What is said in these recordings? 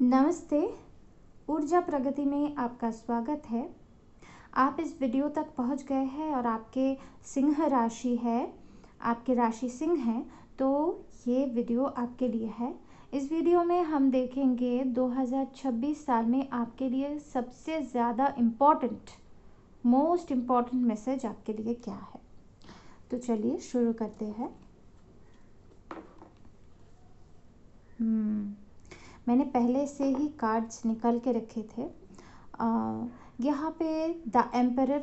नमस्ते। ऊर्जा प्रगति में आपका स्वागत है। आप इस वीडियो तक पहुंच गए हैं और आपके सिंह राशि है, आपकी राशि सिंह है, तो ये वीडियो आपके लिए है। इस वीडियो में हम देखेंगे 2026 साल में आपके लिए सबसे ज़्यादा मोस्ट इम्पॉर्टेंट मैसेज आपके लिए क्या है। तो चलिए शुरू करते हैं। मैंने पहले से ही कार्ड्स निकाल के रखे थे। यहाँ पे द एम्परर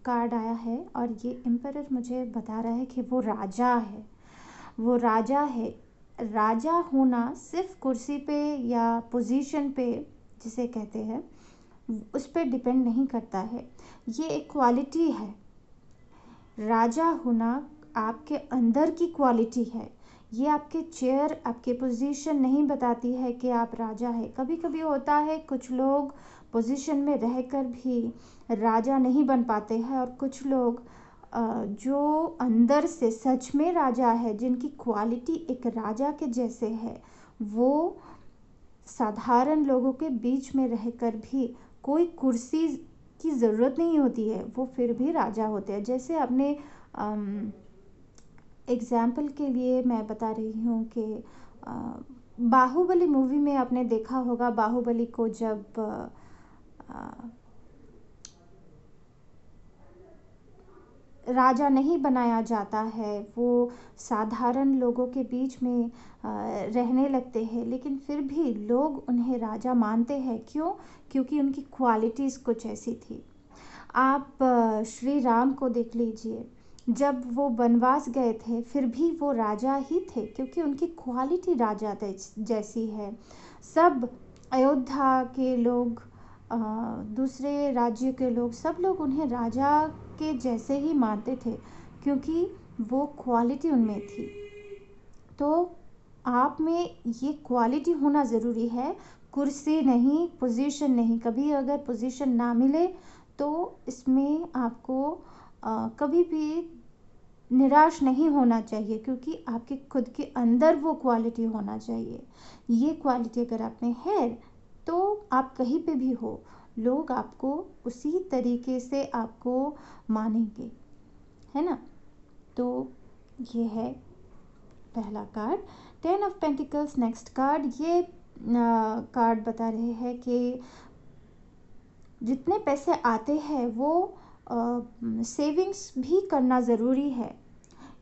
कार्ड आया है और ये एम्परर मुझे बता रहा है कि वो राजा है। वो राजा है। राजा होना सिर्फ कुर्सी पे या पोजीशन पे जिसे कहते हैं उस पर डिपेंड नहीं करता है। ये एक क्वालिटी है। राजा होना आपके अंदर की क्वालिटी है। ये आपके चेयर, आपके पोजीशन नहीं बताती है कि आप राजा है। कभी कभी होता है कुछ लोग पोजीशन में रहकर भी राजा नहीं बन पाते हैं और कुछ लोग जो अंदर से सच में राजा है, जिनकी क्वालिटी एक राजा के जैसे है, वो साधारण लोगों के बीच में रहकर भी कोई कुर्सी की ज़रूरत नहीं होती है, वो फिर भी राजा होते हैं। जैसे अपने एग्ज़ाम्पल के लिए मैं बता रही हूँ कि बाहुबली मूवी में आपने देखा होगा, बाहुबली को जब राजा नहीं बनाया जाता है, वो साधारण लोगों के बीच में रहने लगते हैं, लेकिन फिर भी लोग उन्हें राजा मानते हैं। क्यों? क्योंकि उनकी क्वालिटीज़ कुछ ऐसी थी। आप श्री राम को देख लीजिए, जब वो वनवास गए थे फिर भी वो राजा ही थे, क्योंकि उनकी क्वालिटी राजा जैसी है। सब अयोध्या के लोग, दूसरे राज्य के लोग, सब लोग उन्हें राजा के जैसे ही मानते थे, क्योंकि वो क्वालिटी उनमें थी। तो आप में ये क्वालिटी होना ज़रूरी है, कुर्सी नहीं, पोजीशन नहीं। कभी अगर पोजीशन ना मिले तो इसमें आपको कभी भी निराश नहीं होना चाहिए, क्योंकि आपके खुद के अंदर वो क्वालिटी होना चाहिए। ये क्वालिटी अगर आप में है तो आप कहीं पे भी हो, लोग आपको उसी तरीके से आपको मानेंगे, है ना। तो ये है पहला card, 10 of pentacles. Next card, ये कार्ड बता रहे हैं कि जितने पैसे आते हैं वो सेविंग्स भी करना ज़रूरी है।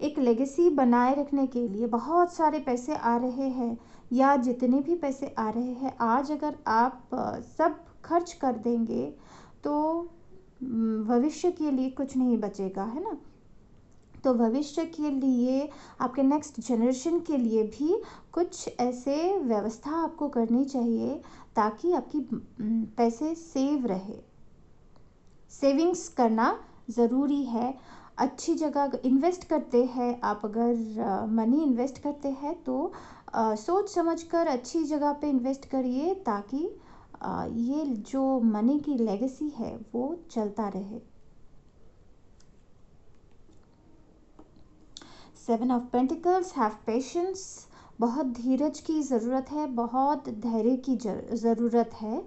एक लेगेसी बनाए रखने के लिए बहुत सारे पैसे आ रहे हैं, या जितने भी पैसे आ रहे हैं आज अगर आप सब खर्च कर देंगे तो भविष्य के लिए कुछ नहीं बचेगा, है ना। तो भविष्य के लिए, आपके नेक्स्ट जनरेशन के लिए भी कुछ ऐसे व्यवस्था आपको करनी चाहिए ताकि आपकी पैसे सेव रहे। सेविंग्स करना ज़रूरी है। अच्छी जगह इन्वेस्ट करते हैं आप, अगर मनी इन्वेस्ट करते हैं तो सोच समझकर अच्छी जगह पे इन्वेस्ट करिए, ताकि ये जो मनी की लेगेसी है वो चलता रहे। 7 ऑफ पेंटिकल्स, हैव पेशेंस। बहुत धीरज की ज़रूरत है, बहुत धैर्य की ज़रूरत है।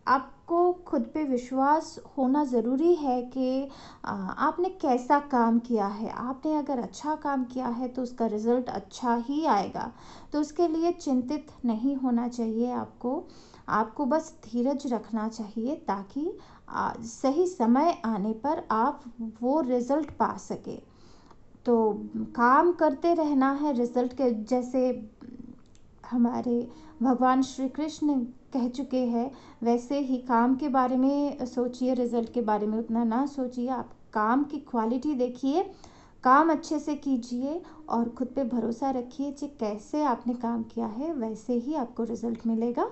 आपको खुद पे विश्वास होना ज़रूरी है कि आपने कैसा काम किया है। आपने अगर अच्छा काम किया है तो उसका रिज़ल्ट अच्छा ही आएगा, तो उसके लिए चिंतित नहीं होना चाहिए। आपको बस धीरज रखना चाहिए, ताकि सही समय आने पर आप वो रिज़ल्ट पा सके। तो काम करते रहना है रिज़ल्ट के, जैसे हमारे भगवान श्री कृष्ण कह चुके हैं, वैसे ही काम के बारे में सोचिए, रिज़ल्ट के बारे में उतना ना सोचिए। आप काम की क्वालिटी देखिए, काम अच्छे से कीजिए और खुद पे भरोसा रखिए कि कैसे आपने काम किया है वैसे ही आपको रिज़ल्ट मिलेगा।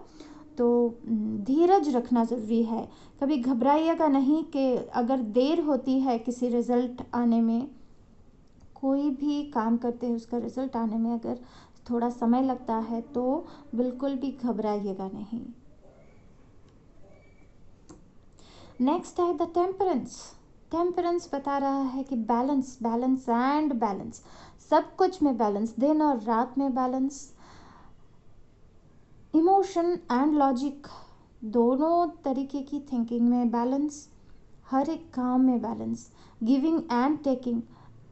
तो धीरज रखना ज़रूरी है। कभी घबराइएगा नहीं कि अगर देर होती है किसी रिज़ल्ट आने में, कोई भी काम करते हैं उसका रिज़ल्ट आने में अगर थोड़ा समय लगता है तो बिल्कुल भी घबराइएगा नहीं। नेक्स्ट है द टेम्परेंस। टेम्परेंस बता रहा है कि बैलेंस, बैलेंस एंड बैलेंस। सब कुछ में बैलेंस, दिन और रात में बैलेंस। इमोशन एंड लॉजिक, दोनों तरीके की थिंकिंग में बैलेंस, हर एक काम में बैलेंस, गिविंग एंड टेकिंग,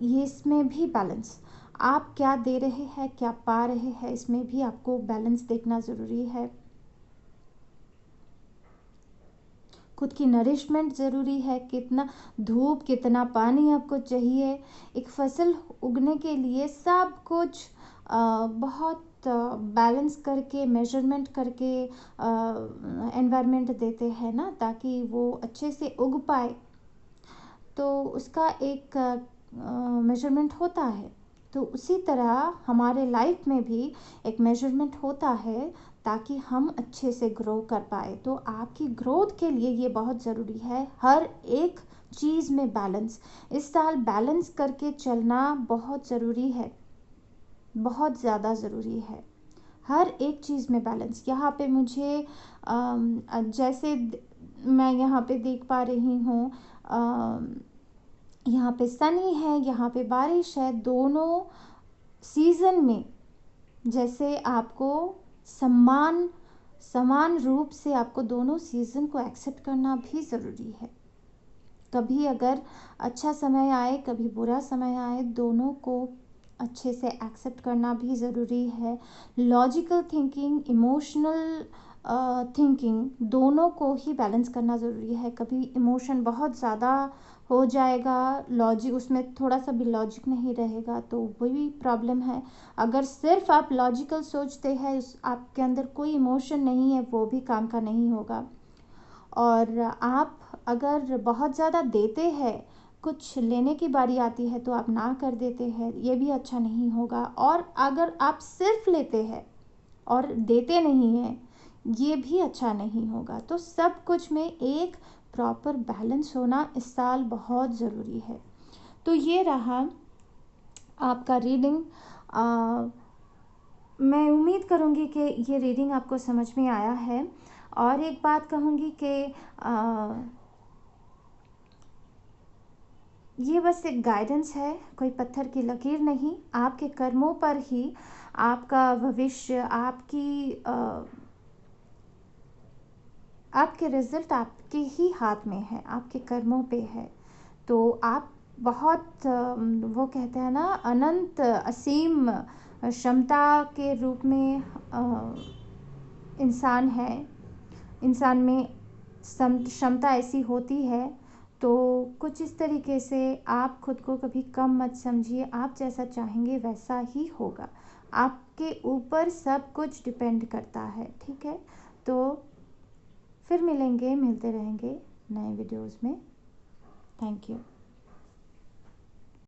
ये इसमें भी बैलेंस। आप क्या दे रहे हैं, क्या पा रहे हैं, इसमें भी आपको बैलेंस देखना ज़रूरी है। खुद की नरिशमेंट ज़रूरी है, कितना धूप, कितना पानी आपको चाहिए। एक फसल उगने के लिए सब कुछ बहुत बैलेंस करके, मेजरमेंट करके एनवायरनमेंट देते हैं ना, ताकि वो अच्छे से उग पाए। तो उसका एक मेजरमेंट होता है। तो उसी तरह हमारे लाइफ में भी एक मेजरमेंट होता है, ताकि हम अच्छे से ग्रो कर पाए। तो आपकी ग्रोथ के लिए ये बहुत ज़रूरी है, हर एक चीज़ में बैलेंस। इस साल बैलेंस करके चलना बहुत ज़रूरी है, बहुत ज़्यादा ज़रूरी है। हर एक चीज़ में बैलेंस। यहाँ पे मुझे जैसे मैं यहाँ पे देख पा रही हूँ, यहाँ पे सनी है, यहाँ पे बारिश है, दोनों सीज़न में जैसे आपको समान समान रूप से आपको दोनों सीज़न को एक्सेप्ट करना भी ज़रूरी है। कभी अगर अच्छा समय आए, कभी बुरा समय आए, दोनों को अच्छे से एक्सेप्ट करना भी ज़रूरी है। लॉजिकल थिंकिंग, इमोशनल थिंकिंग, दोनों को ही बैलेंस करना ज़रूरी है। कभी इमोशन बहुत ज़्यादा हो जाएगा, लॉजिक उसमें थोड़ा सा भी लॉजिक नहीं रहेगा, तो वही प्रॉब्लम है। अगर सिर्फ आप लॉजिकल सोचते हैं, आपके अंदर कोई इमोशन नहीं है, वो भी काम का नहीं होगा। और आप अगर बहुत ज़्यादा देते हैं, कुछ लेने की बारी आती है तो आप ना कर देते हैं, ये भी अच्छा नहीं होगा। और अगर आप सिर्फ लेते हैं और देते नहीं हैं, ये भी अच्छा नहीं होगा। तो सब कुछ में एक प्रॉपर बैलेंस होना इस साल बहुत ज़रूरी है। तो ये रहा आपका रीडिंग। मैं उम्मीद करूँगी कि ये रीडिंग आपको समझ में आया है। और एक बात कहूँगी कि ये बस एक गाइडेंस है, कोई पत्थर की लकीर नहीं। आपके कर्मों पर ही आपका भविष्य, आपके रिजल्ट आपके ही हाथ में है, आपके कर्मों पे है। तो आप बहुत वो कहते हैं ना, अनंत असीम क्षमता के रूप में इंसान है। इंसान में क्षमता ऐसी होती है। तो कुछ इस तरीके से आप खुद को कभी कम मत समझिए। आप जैसा चाहेंगे वैसा ही होगा। आपके ऊपर सब कुछ डिपेंड करता है, ठीक है। तो फिर मिलते रहेंगे नए वीडियोस में। Thank you.